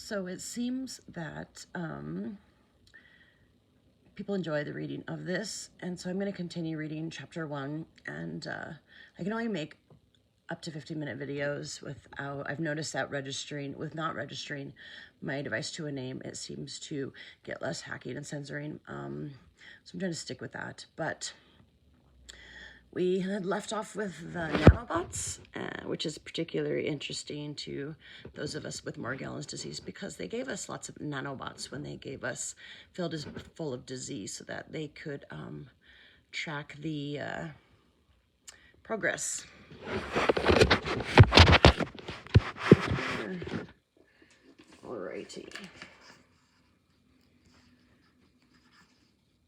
So it seems that people enjoy the reading of this, and so I'm going to continue reading chapter 1, and I can only make up to 15-minute videos without, I've noticed that not registering my device to a name, it seems to get less hacking and censoring, so I'm trying to stick with that. But we had left off with the nanobots, which is particularly interesting to those of us with Morgellons disease, because they gave us lots of nanobots when they gave us filled as full of disease so that they could track the progress. Alrighty.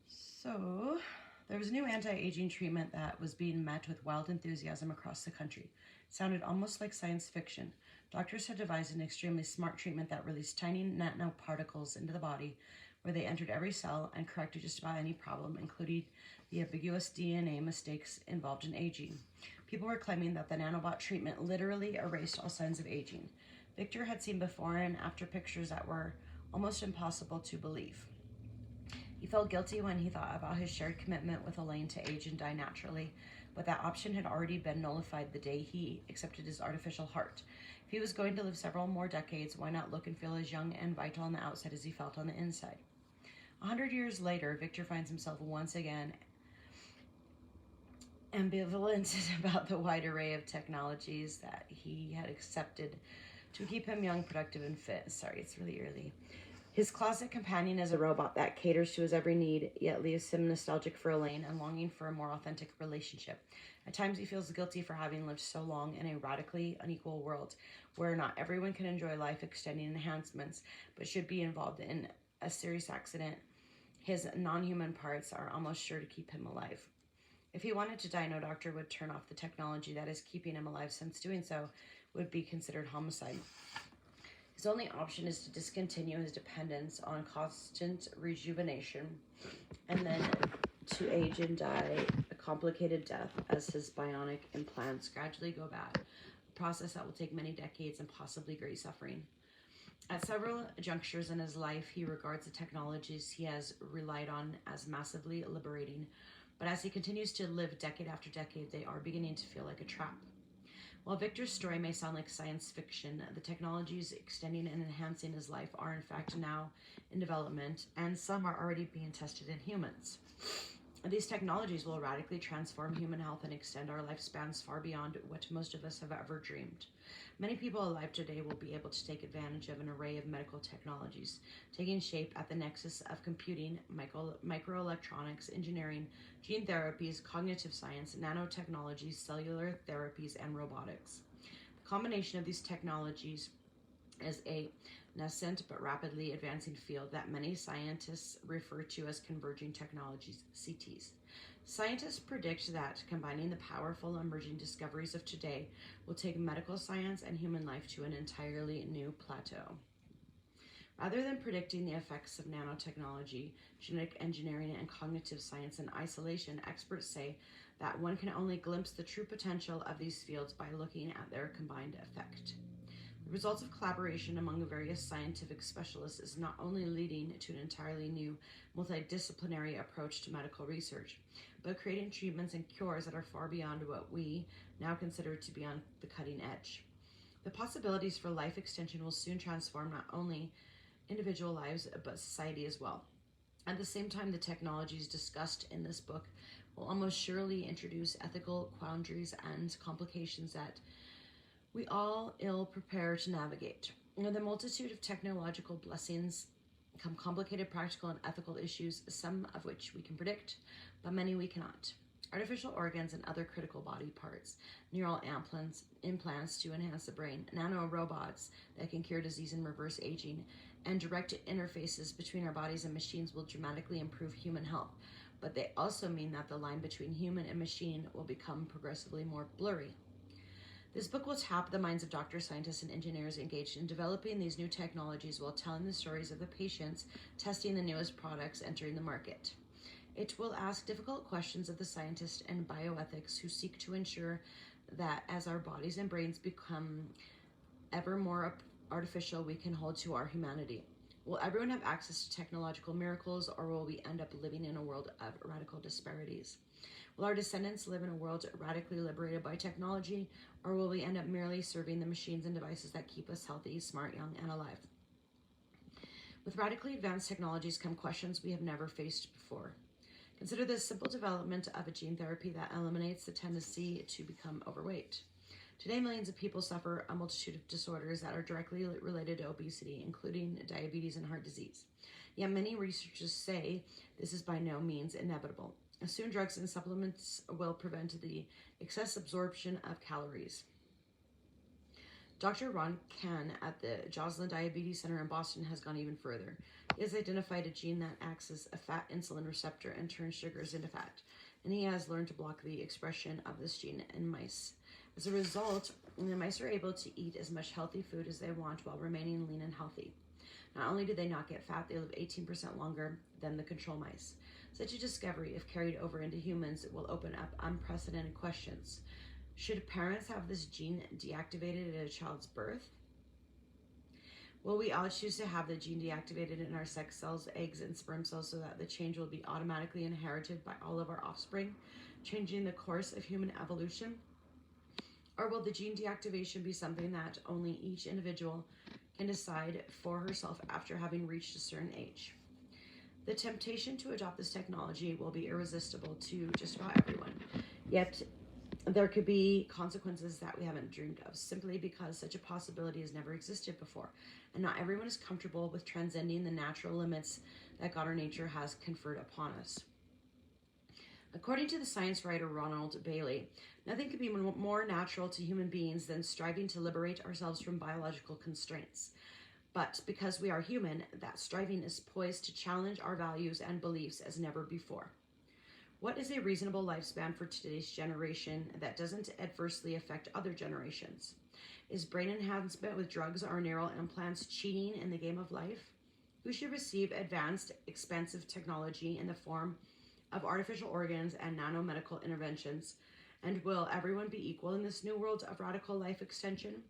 So there was a new anti-aging treatment that was being met with wild enthusiasm across the country. It sounded almost like science fiction. Doctors had devised an extremely smart treatment that released tiny nanoparticles into the body, where they entered every cell and corrected just about any problem, including the ambiguous DNA mistakes involved in aging. People were claiming that the nanobot treatment literally erased all signs of aging. Victor had seen before and after pictures that were almost impossible to believe. He felt guilty when he thought about his shared commitment with Elaine to age and die naturally, but that option had already been nullified the day he accepted his artificial heart. If he was going to live several more decades, why not look and feel as young and vital on the outside as he felt on the inside? 100 years later, Victor finds himself once again ambivalent about the wide array of technologies that he had accepted to keep him young, productive, and fit. Sorry, it's really early. His closet companion is a robot that caters to his every need, yet leaves him nostalgic for Elaine and longing for a more authentic relationship. At times, he feels guilty for having lived so long in a radically unequal world, where not everyone can enjoy life-extending enhancements, but should be involved in a serious accident. His non-human parts are almost sure to keep him alive. If he wanted to die, no doctor would turn off the technology that is keeping him alive, since doing so would be considered homicide. His only option is to discontinue his dependence on constant rejuvenation and then to age and die a complicated death as his bionic implants gradually go bad, a process that will take many decades and possibly great suffering. At several junctures in his life, he regards the technologies he has relied on as massively liberating, but as he continues to live decade after decade, they are beginning to feel like a trap. While Victor's story may sound like science fiction, the technologies extending and enhancing his life are in fact now in development, and some are already being tested in humans. These technologies will radically transform human health and extend our lifespans far beyond what most of us have ever dreamed. Many people alive today will be able to take advantage of an array of medical technologies, taking shape at the nexus of computing, microelectronics, engineering, gene therapies, cognitive science, nanotechnologies, cellular therapies, and robotics. The combination of these technologies is a nascent but rapidly advancing field that many scientists refer to as converging technologies, CTs. Scientists predict that combining the powerful emerging discoveries of today will take medical science and human life to an entirely new plateau. Rather than predicting the effects of nanotechnology, genetic engineering, and cognitive science in isolation, experts say that one can only glimpse the true potential of these fields by looking at their combined effect. The results of collaboration among various scientific specialists is not only leading to an entirely new multidisciplinary approach to medical research, but creating treatments and cures that are far beyond what we now consider to be on the cutting edge. The possibilities for life extension will soon transform not only individual lives, but society as well. At the same time, the technologies discussed in this book will almost surely introduce ethical quandaries and complications that we all ill prepared to navigate. The multitude of technological blessings come complicated practical and ethical issues, some of which we can predict, but many we cannot. Artificial organs and other critical body parts, neural implants to enhance the brain, nanorobots that can cure disease and reverse aging, and direct interfaces between our bodies and machines will dramatically improve human health, but they also mean that the line between human and machine will become progressively more blurry. This book will tap the minds of doctors, scientists, and engineers engaged in developing these new technologies while telling the stories of the patients testing the newest products entering the market. It will ask difficult questions of the scientists and bioethics who seek to ensure that as our bodies and brains become ever more artificial we can hold to our humanity? Will everyone have access to technological miracles, or will we end up living in a world of radical disparities? Will our descendants live in a world radically liberated by technology, or will we end up merely serving the machines and devices that keep us healthy, smart, young, and alive? With radically advanced technologies come questions we have never faced before. Consider the simple development of a gene therapy that eliminates the tendency to become overweight. Today, millions of people suffer a multitude of disorders that are directly related to obesity, including diabetes and heart disease. Yet many researchers say this is by no means inevitable. Soon, drugs and supplements will prevent the excess absorption of calories. Dr. Ron Kahn at the Joslin Diabetes Center in Boston has gone even further. He has identified a gene that acts as a fat insulin receptor and turns sugars into fat, and he has learned to block the expression of this gene in mice. As a result, the mice are able to eat as much healthy food as they want while remaining lean and healthy. Not only do they not get fat, they live 18% longer than the control mice. Such a discovery, if carried over into humans, will open up unprecedented questions. Should parents have this gene deactivated at a child's birth? Will we all choose to have the gene deactivated in our sex cells, eggs, and sperm cells so that the change will be automatically inherited by all of our offspring, changing the course of human evolution? Or will the gene deactivation be something that only each individual can decide for herself after having reached a certain age? The temptation to adopt this technology will be irresistible to just about everyone. Yet, there could be consequences that we haven't dreamed of, simply because such a possibility has never existed before, and not everyone is comfortable with transcending the natural limits that God or nature has conferred upon us. According to the science writer Ronald Bailey, nothing could be more natural to human beings than striving to liberate ourselves from biological constraints. But because we are human, that striving is poised to challenge our values and beliefs as never before. What is a reasonable lifespan for today's generation that doesn't adversely affect other generations? Is brain enhancement with drugs or neural implants cheating in the game of life? Who should receive advanced, expensive technology in the form of artificial organs and nanomedical interventions? And will everyone be equal in this new world of radical life extension?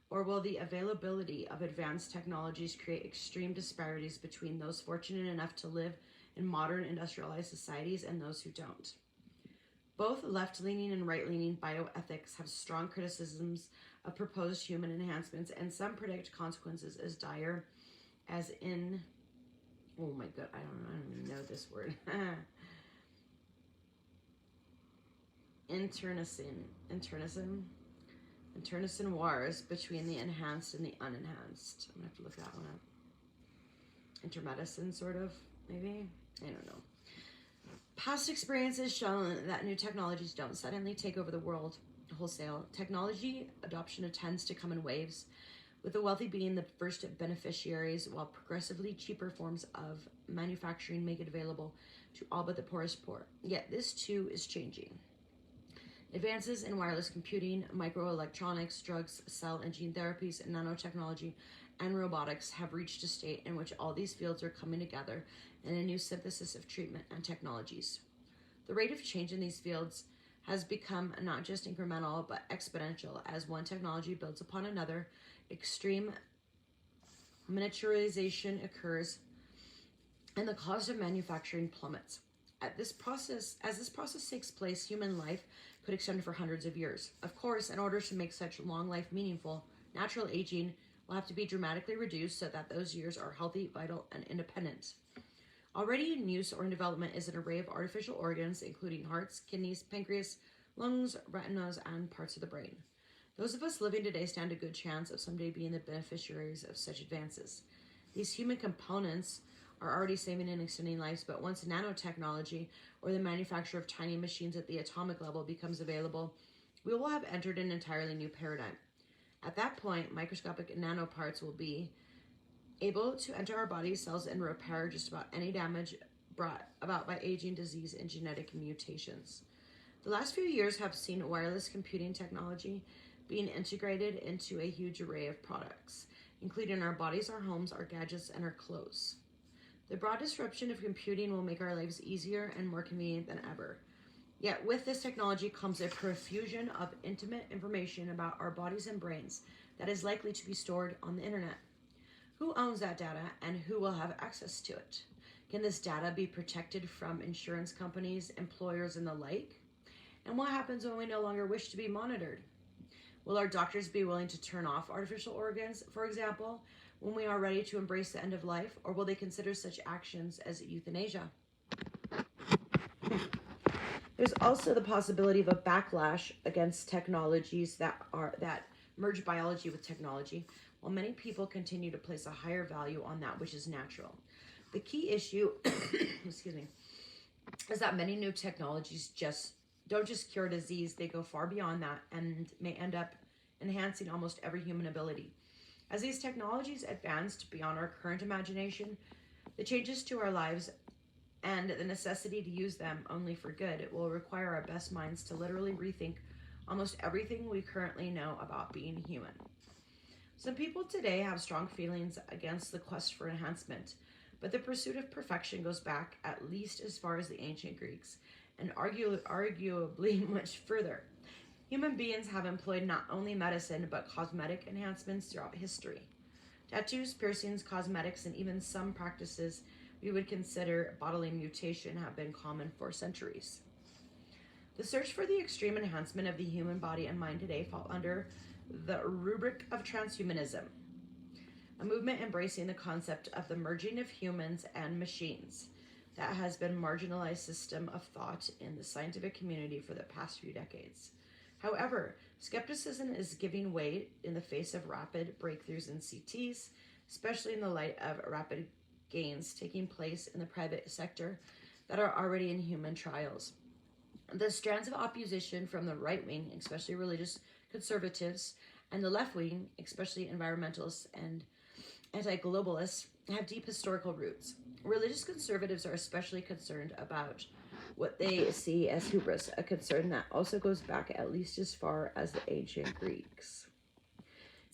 Or will the availability of advanced technologies create extreme disparities between those fortunate enough to live in modern industrialized societies and those who don't? Both left-leaning and right-leaning bioethics have strong criticisms of proposed human enhancements, and some predict consequences as dire as in, oh my god, I don't even know this word. Internecine wars between the enhanced and the unenhanced. I'm gonna have to look that one up. Intermedicine, sort of, maybe? I don't know. Past experiences show that new technologies don't suddenly take over the world wholesale. Technology adoption tends to come in waves, with the wealthy being the first beneficiaries, while progressively cheaper forms of manufacturing make it available to all but the poorest poor. Yet this too is changing. Advances in wireless computing, microelectronics, drugs, cell and gene therapies, nanotechnology, and robotics have reached a state in which all these fields are coming together in a new synthesis of treatment and technologies. The rate of change in these fields has become not just incremental, but exponential as one technology builds upon another. Extreme miniaturization occurs, and the cost of manufacturing plummets. As this process takes place, human life could extend for hundreds of years. Of course, in order to make such long life meaningful, natural aging will have to be dramatically reduced so that those years are healthy, vital, and independent. Already in use or in development is an array of artificial organs, including hearts, kidneys, pancreas, lungs, retinas, and parts of the brain. Those of us living today stand a good chance of someday being the beneficiaries of such advances. These human components are already saving and extending lives, but once nanotechnology or the manufacture of tiny machines at the atomic level becomes available, we will have entered an entirely new paradigm. At that point, microscopic nanoparts will be able to enter our body cells and repair just about any damage brought about by aging, disease, and genetic mutations. The last few years have seen wireless computing technology being integrated into a huge array of products, including our bodies, our homes, our gadgets, and our clothes. The broad disruption of computing will make our lives easier and more convenient than ever. Yet with this technology comes a profusion of intimate information about our bodies and brains that is likely to be stored on the internet. Who owns that data and who will have access to it? Can this data be protected from insurance companies, employers, and the like? And what happens when we no longer wish to be monitored? Will our doctors be willing to turn off artificial organs, for example, when we are ready to embrace the end of life, or will they consider such actions as euthanasia? There's also the possibility of a backlash against technologies that merge biology with technology, while many people continue to place a higher value on that which is natural. The key issue, excuse me, is that many new technologies don't just cure disease, they go far beyond that and may end up enhancing almost every human ability. As these technologies advanced beyond our current imagination, the changes to our lives and the necessity to use them only for good, it will require our best minds to literally rethink almost everything we currently know about being human. Some people today have strong feelings against the quest for enhancement, but the pursuit of perfection goes back at least as far as the ancient Greeks, and arguably much further. Human beings have employed not only medicine, but cosmetic enhancements throughout history. Tattoos, piercings, cosmetics, and even some practices we would consider bodily mutation have been common for centuries. The search for the extreme enhancement of the human body and mind today fall under the rubric of transhumanism, a movement embracing the concept of the merging of humans and machines that has been a marginalized system of thought in the scientific community for the past few decades. However, skepticism is giving way in the face of rapid breakthroughs in CTs, especially in the light of rapid gains taking place in the private sector that are already in human trials. The strands of opposition from the right wing, especially religious conservatives, and the left wing, especially environmentalists and anti-globalists, have deep historical roots. Religious conservatives are especially concerned about what they see as hubris, a concern that also goes back at least as far as the ancient Greeks.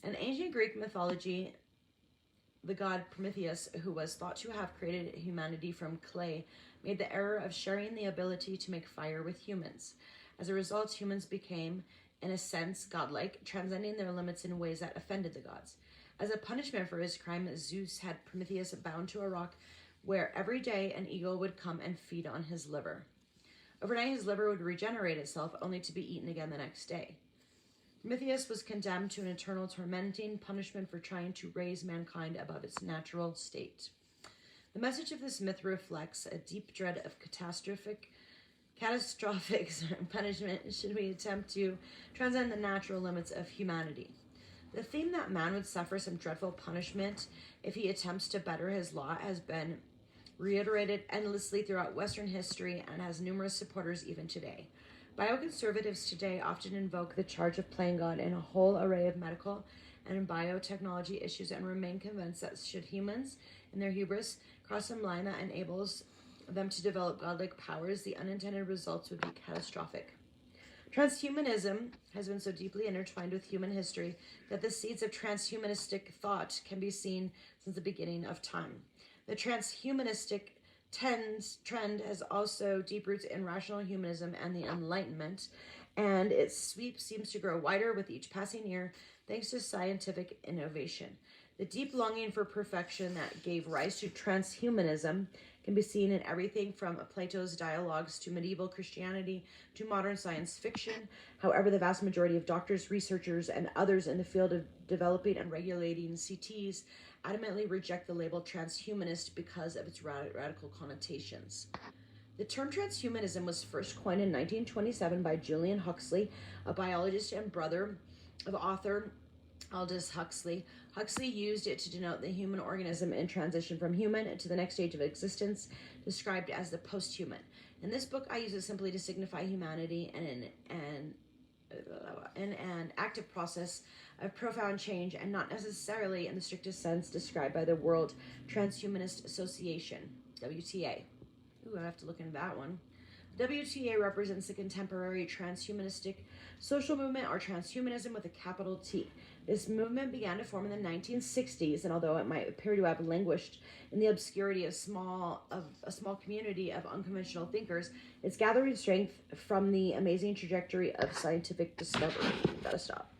In ancient Greek mythology, the god Prometheus, who was thought to have created humanity from clay, made the error of sharing the ability to make fire with humans. As a result, humans became, in a sense, godlike, transcending their limits in ways that offended the gods. As a punishment for his crime, Zeus had Prometheus bound to a rock where every day an eagle would come and feed on his liver. Overnight, his liver would regenerate itself, only to be eaten again the next day. Prometheus was condemned to an eternal tormenting punishment for trying to raise mankind above its natural state. The message of this myth reflects a deep dread of catastrophic punishment should we attempt to transcend the natural limits of humanity. The theme that man would suffer some dreadful punishment if he attempts to better his lot has been reiterated endlessly throughout Western history and has numerous supporters even today. Bioconservatives today often invoke the charge of playing God in a whole array of medical and biotechnology issues and remain convinced that should humans, in their hubris, cross some line that enables them to develop godlike powers, the unintended results would be catastrophic. Transhumanism has been so deeply intertwined with human history that the seeds of transhumanistic thought can be seen since the beginning of time. The transhumanistic trend has also deep roots in rational humanism and the Enlightenment, and its sweep seems to grow wider with each passing year thanks to scientific innovation. The deep longing for perfection that gave rise to transhumanism can be seen in everything from Plato's dialogues to medieval Christianity to modern science fiction. However, the vast majority of doctors, researchers, and others in the field of developing and regulating CTs adamantly reject the label transhumanist because of its radical connotations. The term transhumanism was first coined in 1927 by Julian Huxley, a biologist and brother of author Aldous Huxley. Huxley used it to denote the human organism in transition from human to the next stage of existence, described as the post-human. In this book, I use it simply to signify humanity and an active process of profound change, and not necessarily in the strictest sense described by the World Transhumanist Association, WTA. Ooh, I have to look into that one. WTA represents the contemporary transhumanistic social movement, or transhumanism with a capital T. This movement began to form in the 1960s, and although it might appear to have languished in the obscurity of a small community of unconventional thinkers, it's gathering strength from the amazing trajectory of scientific discovery. Gotta stop.